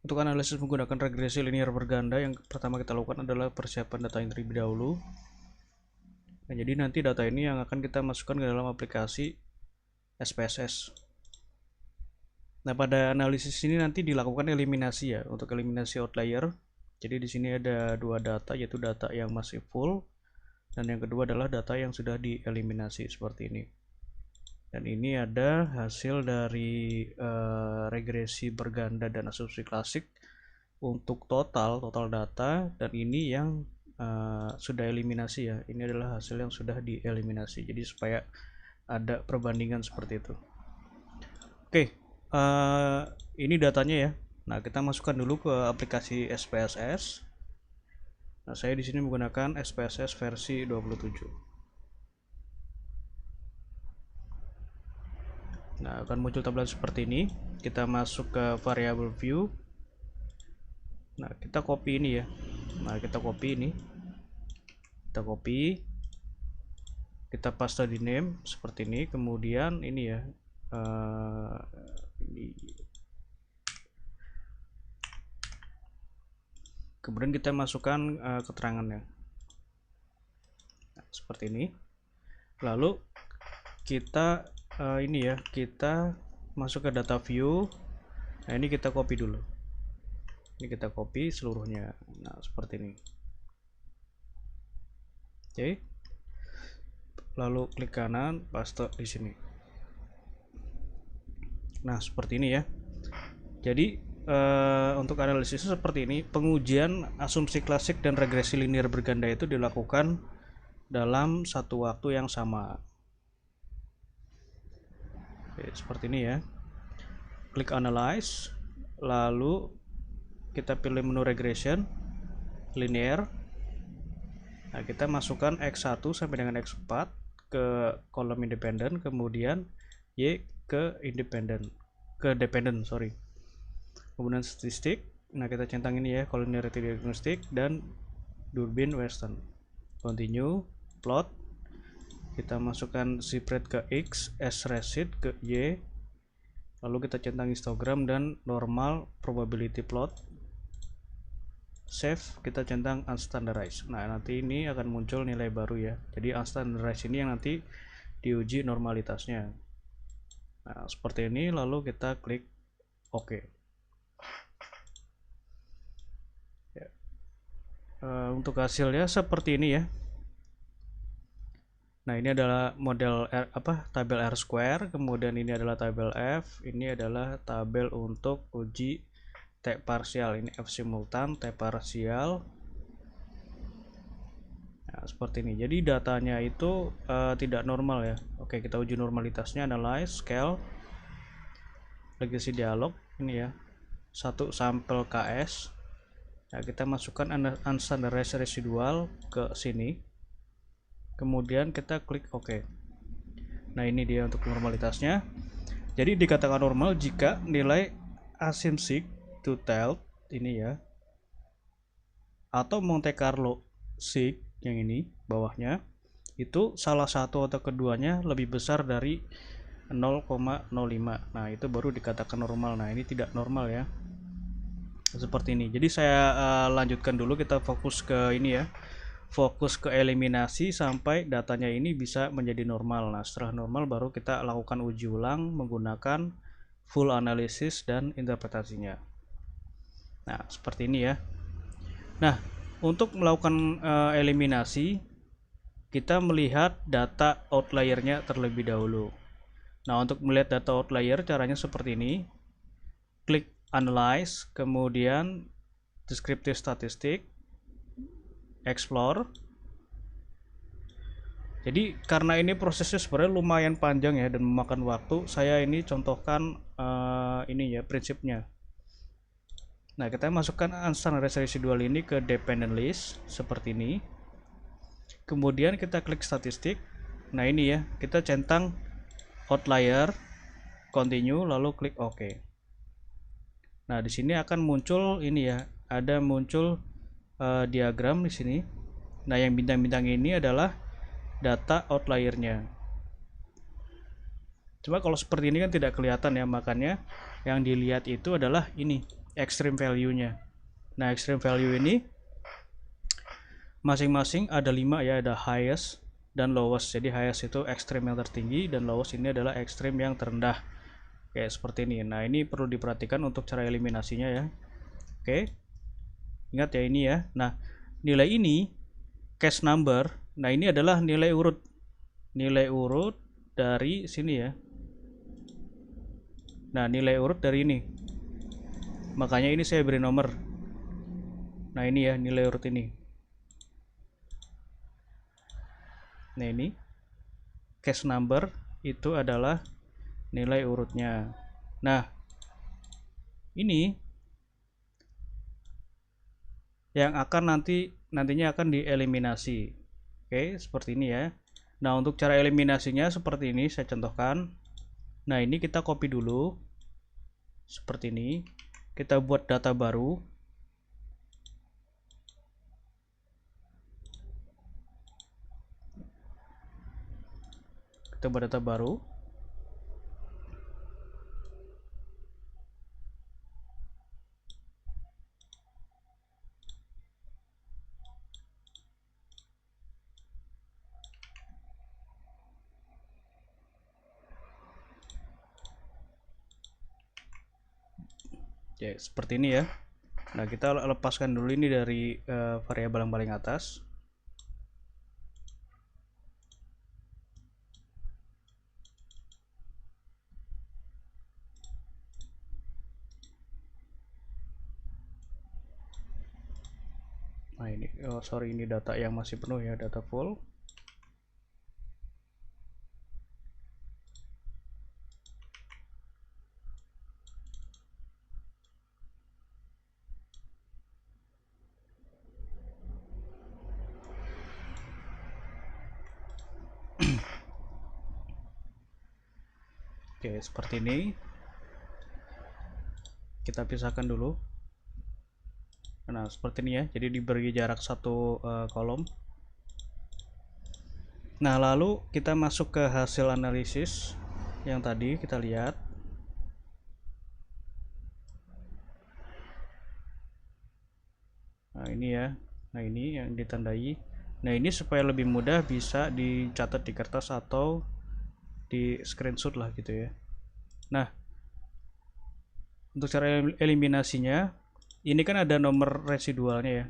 Untuk analisis menggunakan regresi linear berganda, yang pertama kita lakukan adalah persiapan data yang terlebih dahulu. Nah, jadi nanti data ini yang akan kita masukkan ke dalam aplikasi SPSS. Nah, pada analisis ini nanti dilakukan eliminasi ya, untuk eliminasi outlier. Jadi di sini ada dua data, yaitu data yang masih full dan yang kedua adalah data yang sudah dieliminasi seperti ini. Dan ini ada hasil dari regresi berganda dan asumsi klasik untuk total data, dan ini yang sudah eliminasi ya. Ini adalah hasil yang sudah dieliminasi. Jadi supaya ada perbandingan seperti itu. Oke, ini datanya ya. Nah, kita masukkan dulu ke aplikasi SPSS. Nah, saya di sini menggunakan SPSS versi 27. Nah, akan muncul tampilan seperti ini. Kita masuk ke variable view. Nah, kita copy ini ya. Nah, kita copy ini. Kita copy. Kita paste di name seperti ini. Kemudian ini ya. Ini. Kemudian kita masukkan keterangannya. Nah, seperti ini. Lalu kita ini ya, kita masuk ke data view. Nah, ini kita copy dulu. Ini kita copy seluruhnya. Nah, seperti ini. Oke. Lalu klik kanan, paste di sini. Nah, seperti ini ya. Jadi untuk analisis seperti ini, pengujian asumsi klasik dan regresi linear berganda itu dilakukan dalam satu waktu yang sama. Oke, seperti ini ya. Klik analyze, lalu kita pilih menu regression linear. Nah, kita masukkan X1 sampai dengan X4 ke kolom independen, kemudian Y ke dependent, sorry. Kemudian statistik. Nah, kita centang ini ya, collinearity diagnostic dan Durbin Western. Continue, plot. Kita masukkan spread ke X, S-recit ke Y, lalu kita centang histogram dan normal probability plot. Save, kita centang unstandardized. Nah, nanti ini akan muncul nilai baru ya. Jadi unstandardized ini yang nanti diuji normalitasnya. Nah, seperti ini, lalu kita klik OK. Ya. Untuk hasilnya seperti ini ya. Nah, ini adalah model tabel R-square, kemudian ini adalah tabel F, ini adalah tabel untuk uji T parsial, ini F simultan, T parsial. Nah, seperti ini. Jadi datanya itu tidak normal ya. Oke, kita uji normalitasnya, analyze, scale, legacy dialog, ini ya. 1 sampel KS. Nah, kita masukkan unstandardized residual ke sini. Kemudian kita klik OK. Nah, ini dia untuk normalitasnya. Jadi dikatakan normal jika nilai asymptotic to telt ini ya, atau Monte Carlo sig yang ini bawahnya itu salah satu atau keduanya lebih besar dari 0,05. Nah, itu baru dikatakan normal. Nah, ini tidak normal ya. Seperti ini. Jadi saya lanjutkan dulu, kita fokus ke ini ya. Fokus ke eliminasi sampai datanya ini bisa menjadi normal. Nah, setelah normal baru kita lakukan uji ulang menggunakan full analysis dan interpretasinya. Nah, seperti ini ya. Nah, untuk melakukan eliminasi, kita melihat data outliernya terlebih dahulu. Nah, untuk melihat data outlier caranya seperti ini. Klik analyze, kemudian descriptive statistic, explore. Jadi karena ini prosesnya sebenarnya lumayan panjang ya dan memakan waktu, saya ini contohkan ini ya prinsipnya. Nah, kita masukkan unstandardized residual ini ke dependent list seperti ini. Kemudian kita klik statistik. Nah, ini ya, kita centang outlier, continue, lalu klik OK. Nah, di sini akan muncul ini ya, ada muncul diagram di sini. Nah, yang bintang-bintang ini adalah data outliernya. Cuma kalau seperti ini kan tidak kelihatan ya, makanya yang dilihat itu adalah ini, extreme value-nya. Nah, extreme value ini masing-masing ada 5 ya, ada highest dan lowest. Jadi highest itu ekstrem yang tertinggi dan lowest ini adalah ekstrem yang terendah. Kayak seperti ini. Nah, ini perlu diperhatikan untuk cara eliminasinya ya. Oke. Ingat ya ini ya. Nah, nilai ini case number. Nah, ini adalah nilai urut. Nilai urut dari sini ya. Nah, nilai urut dari ini. Makanya ini saya beri nomor. Nah, ini ya nilai urut ini. Nah, ini case number itu adalah nilai urutnya. Nah, ini yang akan nantinya akan dieliminasi. Oke, seperti ini ya. Nah, untuk cara eliminasinya seperti ini saya contohkan. Nah, ini kita copy dulu. Seperti ini. Kita buat data baru. Kita buat data baru. Ya, seperti ini ya. Nah, kita lepaskan dulu ini dari variabel yang paling atas. Nah, ini sorry, ini data yang masih penuh ya, data full. Oke, seperti ini. Kita pisahkan dulu. Nah, seperti ini ya. Jadi diberi jarak satu kolom. Nah, lalu kita masuk ke hasil analisis yang tadi kita lihat. Nah, ini ya. Nah, ini yang ditandai. Nah, ini supaya lebih mudah bisa dicatat di kertas atau di screenshot lah gitu ya. Nah, untuk cara eliminasinya, ini kan ada nomor residualnya ya.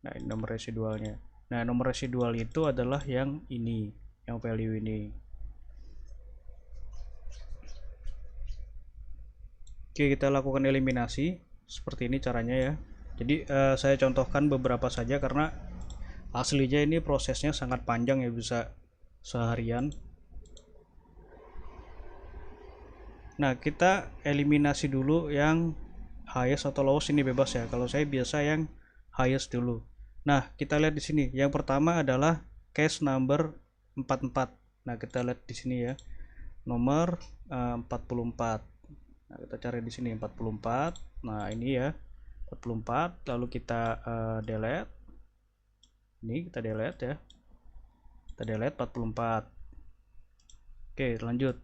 Nah, ini nomor residualnya. Nah, nomor residual itu adalah yang ini, yang value ini. Oke, kita lakukan eliminasi. Seperti ini caranya ya. Jadi saya contohkan beberapa saja karena aslinya ini prosesnya sangat panjang ya, bisa seharian. Nah, kita eliminasi dulu yang highest atau lowest, ini bebas ya. Kalau saya biasa yang highest dulu. Nah, kita lihat di sini. Yang pertama adalah case number 44. Nah, kita lihat di sini ya. Nomor 44. Nah, kita cari di sini 44. Nah, ini ya. 44, lalu kita delete. Ini kita delete ya. Kita delete 44. Oke, lanjut.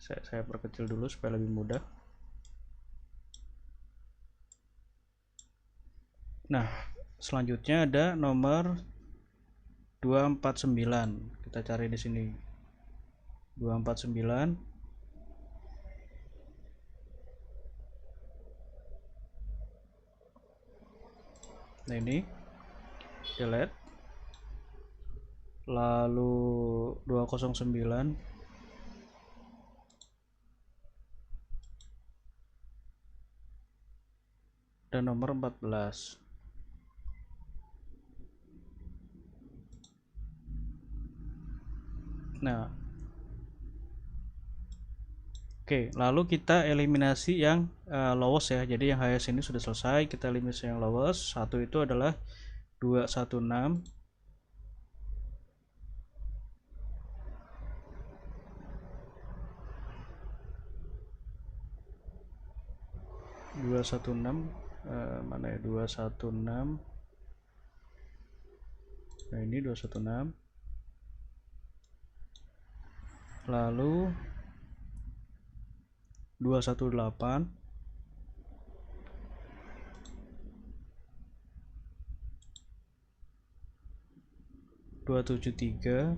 Saya perkecil dulu supaya lebih mudah. Nah, selanjutnya ada nomor 249. Kita cari di sini. 249. Nah, ini delete. Lalu 209 dan nomor 14. Nah, oke, lalu kita eliminasi yang lowest ya. Jadi yang highest ini sudah selesai. Kita eliminasi yang lowest. Satu itu adalah 216. 216 mana ya, 216. Nah, ini 216. Lalu 218. 273,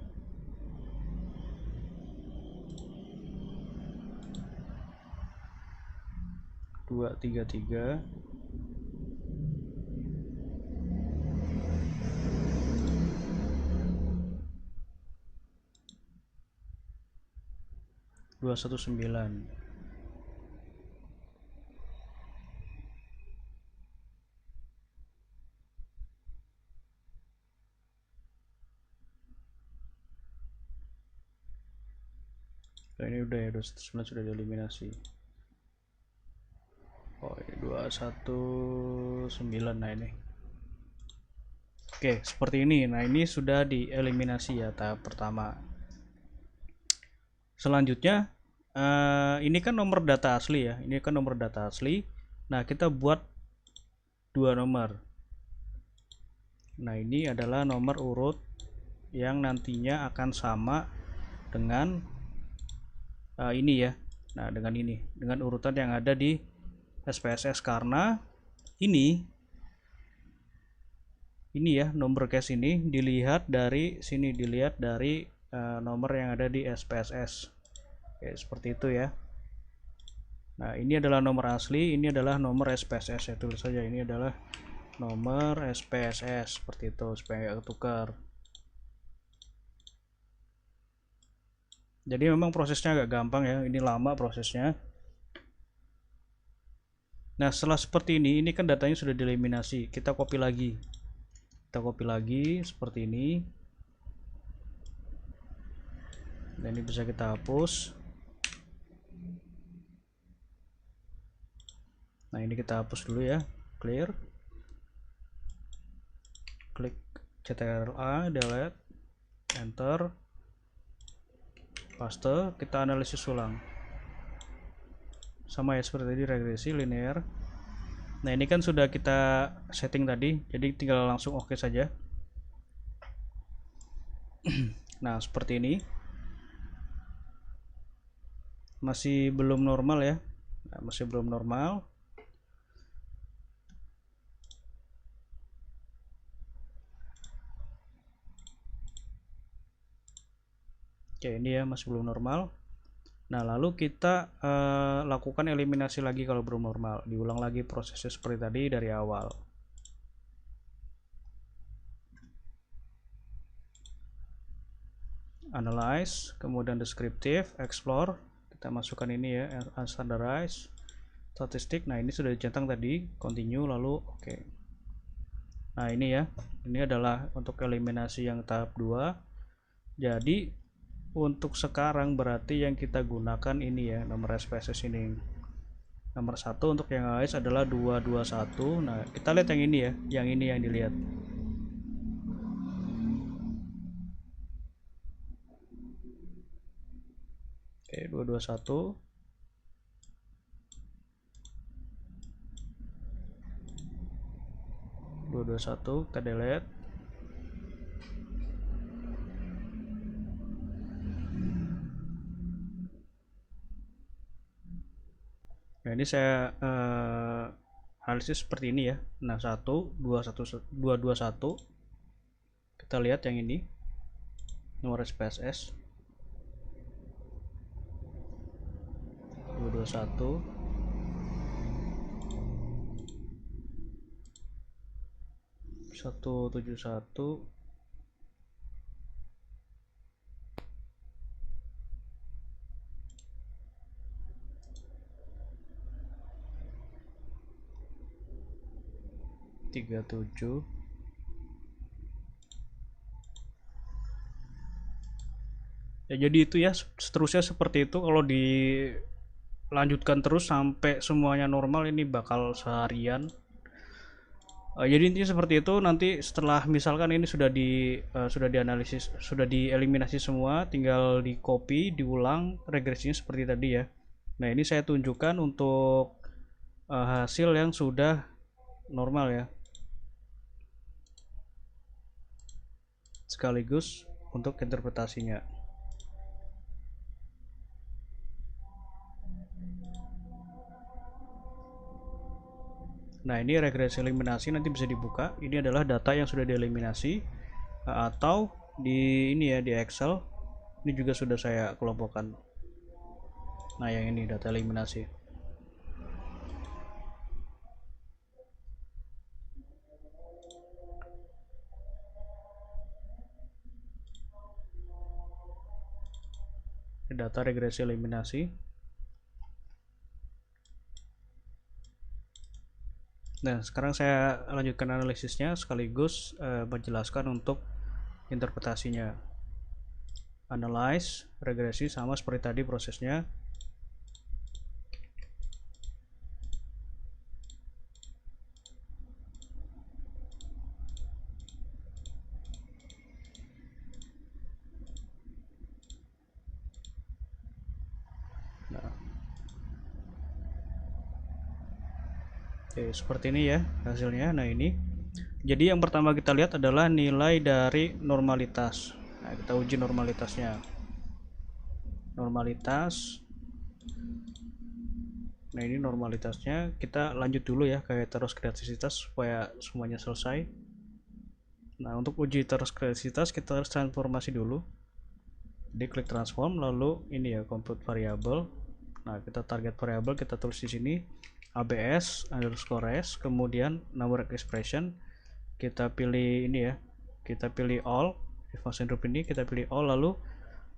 233, 219. Nah, ini udah ya, 219 sudah dieliminasi. Oh, ini 219. Nah, ini. Oke, seperti ini. Nah, ini sudah dieliminasi ya tahap pertama. Selanjutnya, ini kan nomor data asli ya. Ini kan nomor data asli. Nah, kita buat dua nomor. Nah, ini adalah nomor urut yang nantinya akan sama dengan ini ya. Nah, dengan ini, dengan urutan yang ada di SPSS, karena ini ya, nomor case ini dilihat dari sini, dilihat dari nomor yang ada di SPSS. Oke, seperti itu ya. Nah, ini adalah nomor asli, ini adalah nomor SPSS. Ya, tulis saja ini adalah nomor SPSS, seperti itu supaya nggak ketukar. Jadi memang prosesnya agak gampang ya, ini lama prosesnya. Nah, setelah seperti ini kan datanya sudah dieliminasi. Kita copy lagi. Kita copy lagi seperti ini. Dan ini bisa kita hapus. Nah, ini kita hapus dulu ya. Clear. Klik CTRL-A, delete, enter, paste, kita analisis ulang. Sama ya seperti tadi, regresi linear. Nah, ini kan sudah kita setting tadi, jadi tinggal langsung oke saja. Nah, seperti ini. Masih belum normal ya. Nah, masih belum normal. Oke, ini ya masih belum normal. Nah, lalu kita lakukan eliminasi lagi kalau belum normal. Diulang lagi prosesnya seperti tadi dari awal. Analyze, kemudian descriptive, explore. Kita masukkan ini ya, unstandardized, statistik. Nah, ini sudah dicentang tadi, continue, lalu oke. Nah, ini ya, ini adalah untuk eliminasi yang tahap 2. Jadi untuk sekarang berarti yang kita gunakan ini ya, nomor SPSS ini. Nomor 1 untuk yang AS adalah 221. Nah, kita lihat yang ini ya, yang ini yang dilihat. Oke, 221. 221 kita delete. Nah, ini saya analisis seperti ini ya. Nah, 221. Kita lihat yang ini. Nomor SPSS 221. 171. 37. Ya, jadi itu ya, seterusnya seperti itu. Kalau dilanjutkan terus sampai semuanya normal, ini bakal seharian. Jadi intinya seperti itu. Nanti setelah misalkan ini sudah dianalisis, sudah dieliminasi semua, tinggal di copy, diulang regresinya seperti tadi ya. Nah, ini saya tunjukkan untuk hasil yang sudah normal ya, sekaligus untuk interpretasinya. Nah, ini regresi eliminasi nanti bisa dibuka. Ini adalah data yang sudah dieliminasi, atau di ini ya, di Excel. Ini juga sudah saya kelompokkan. Nah, yang ini data eliminasi. Data regresi eliminasi. Nah, sekarang saya lanjutkan analisisnya sekaligus menjelaskan untuk interpretasinya. Analyze, regresi sama seperti tadi prosesnya. Nah, oke, seperti ini ya hasilnya. Nah, ini. Jadi yang pertama kita lihat adalah nilai dari normalitas. Nah, kita uji normalitasnya. Normalitas. Nah, ini normalitasnya. Kita lanjut dulu ya ke heteroskredasitas supaya semuanya selesai. Nah, untuk uji heteroskredasitas kita harus transformasi dulu. Jadi klik transform, lalu ini ya compute variable. Nah, kita target variable kita tulis di sini abs underscore s, kemudian numeric expression kita pilih ini ya, kita pilih all. If function group ini kita pilih all, lalu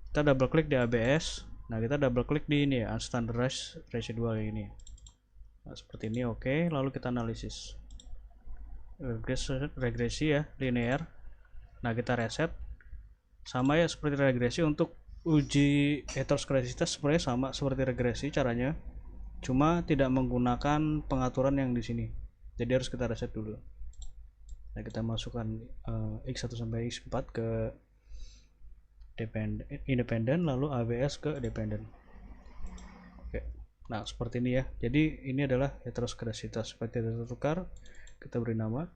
kita double klik di abs. Nah, kita double klik di ini ya, unstandardized residual ini. Nah, seperti ini. Oke, lalu kita analisis regresi ya, linear. Nah, kita reset. Sama ya seperti regresi. Untuk uji heteroskredasitas sebenarnya sama seperti regresi caranya, cuma tidak menggunakan pengaturan yang di sini. Jadi harus kita reset dulu. Nah, kita masukkan x1 sampai x4 ke independen, lalu abs ke dependen. Oke. Nah, seperti ini ya. Jadi ini adalah heteroskredasitas. Supaya tidak tertukar, kita beri nama.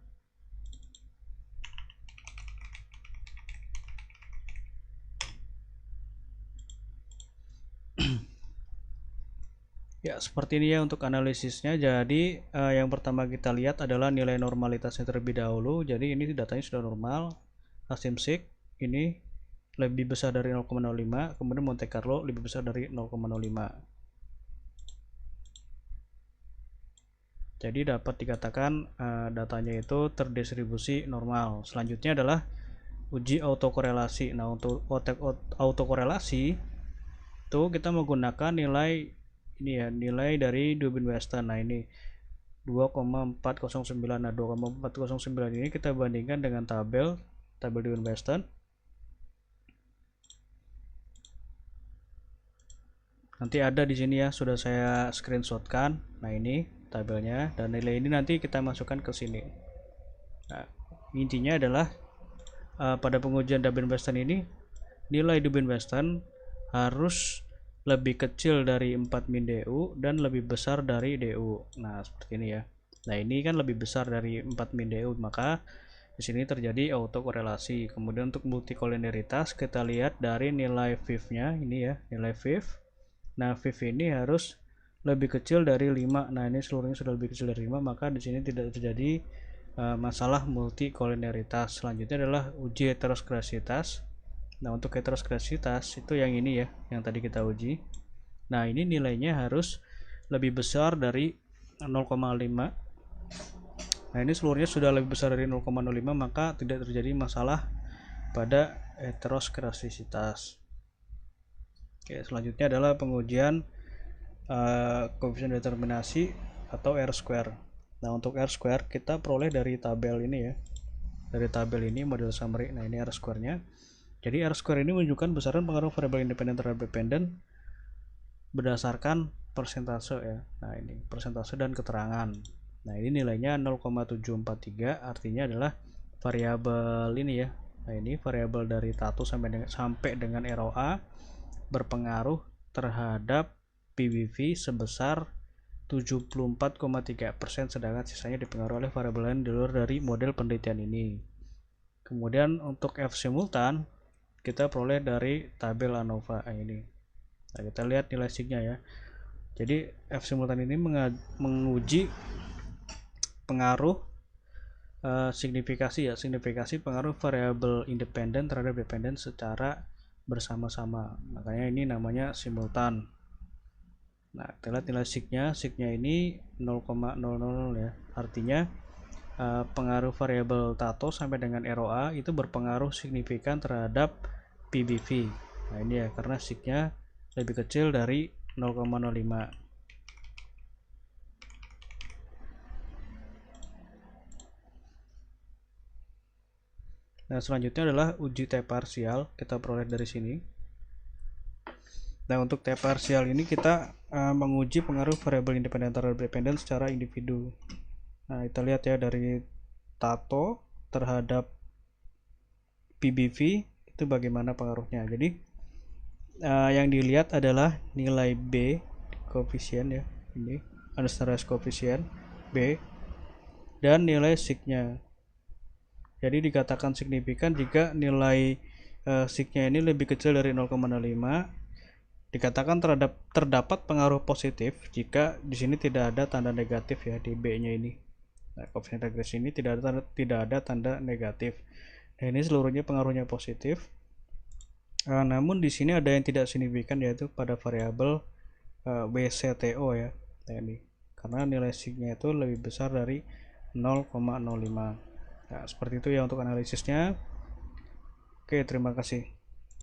Ya, seperti ini ya untuk analisisnya. Jadi yang pertama kita lihat adalah nilai normalitasnya terlebih dahulu. Jadi ini datanya sudah normal. Asymptotic ini lebih besar dari 0,05, kemudian Monte Carlo lebih besar dari 0,05. Jadi dapat dikatakan datanya itu terdistribusi normal. Selanjutnya adalah uji autokorelasi. Nah, untuk autokorelasi itu kita menggunakan nilai ini ya, nilai dari Dubin Weston. Nah, ini 2,409. Nah, 2,409 ini kita bandingkan dengan tabel Dubin Weston. Nanti ada di sini ya, sudah saya screenshotkan. Nah, ini tabelnya, dan nilai ini nanti kita masukkan ke sini. Nah, intinya adalah pada pengujian Dubin Weston ini, nilai Dubin Weston harus lebih kecil dari 4 min DU dan lebih besar dari DU. Nah, seperti ini ya. Nah, ini kan lebih besar dari 4 min DU, maka di sini terjadi autokorelasi. Kemudian untuk multikoliniaritas kita lihat dari nilai VIF-nya ini ya, nilai VIF. Nah, VIF ini harus lebih kecil dari 5. Nah, ini seluruhnya sudah lebih kecil dari 5, maka di sini tidak terjadi masalah multikoliniaritas. Selanjutnya adalah uji heteroskredasitas. Nah, untuk heteroskredasitas itu yang ini ya, yang tadi kita uji. Nah, ini nilainya harus lebih besar dari 0,5. Nah, ini seluruhnya sudah lebih besar dari 0,05, maka tidak terjadi masalah pada heteroskredasitas. Oke, selanjutnya adalah pengujian koefisien determinasi atau R-square. Nah, untuk R-square kita peroleh dari tabel ini ya. Dari tabel ini model summary. Nah, ini R-square-nya. Jadi R-square ini menunjukkan besaran pengaruh variabel independen terhadap dependen berdasarkan persentase ya. Nah, ini persentase dan keterangan. Nah, ini nilainya 0,743, artinya adalah variabel ini ya. Nah, ini variabel dari tatu sampai dengan ROA berpengaruh terhadap PBV sebesar 74,3%, sedangkan sisanya dipengaruhi oleh variabel lain di luar dari model penelitian ini. Kemudian untuk F simultan kita peroleh dari tabel ANOVA ini. Nah, kita lihat nilai signya ya. Jadi F simultan ini menguji pengaruh signifikasi ya, signifikasi pengaruh variabel independen terhadap dependen secara bersama-sama, makanya ini namanya simultan. Nah, kita lihat nilai signya ini 0,000 ya, artinya pengaruh variabel Tato sampai dengan ROA itu berpengaruh signifikan terhadap PBV. Nah ini ya, karena signya lebih kecil dari 0,05. Nah selanjutnya adalah uji T parsial, kita peroleh dari sini. Nah untuk T parsial ini kita menguji pengaruh variabel independen terhadap dependen secara individu. Nah kita lihat ya, dari Tato terhadap PBV itu bagaimana pengaruhnya. Jadi yang dilihat adalah nilai B koefisien ya, ini unstandardized koefisien B dan nilai signya. Jadi dikatakan signifikan jika nilai signya ini lebih kecil dari 0,05. Dikatakan terdapat pengaruh positif jika di sini tidak ada tanda negatif ya di B-nya ini. Nah, koefisien regresi ini tidak ada tanda negatif. Nah, ini seluruhnya pengaruhnya positif. Namun di sini ada yang tidak signifikan, yaitu pada variabel WCTO ya. Nah, ini karena nilai signya itu lebih besar dari 0,05. Nah, seperti itu ya untuk analisisnya. Oke, terima kasih.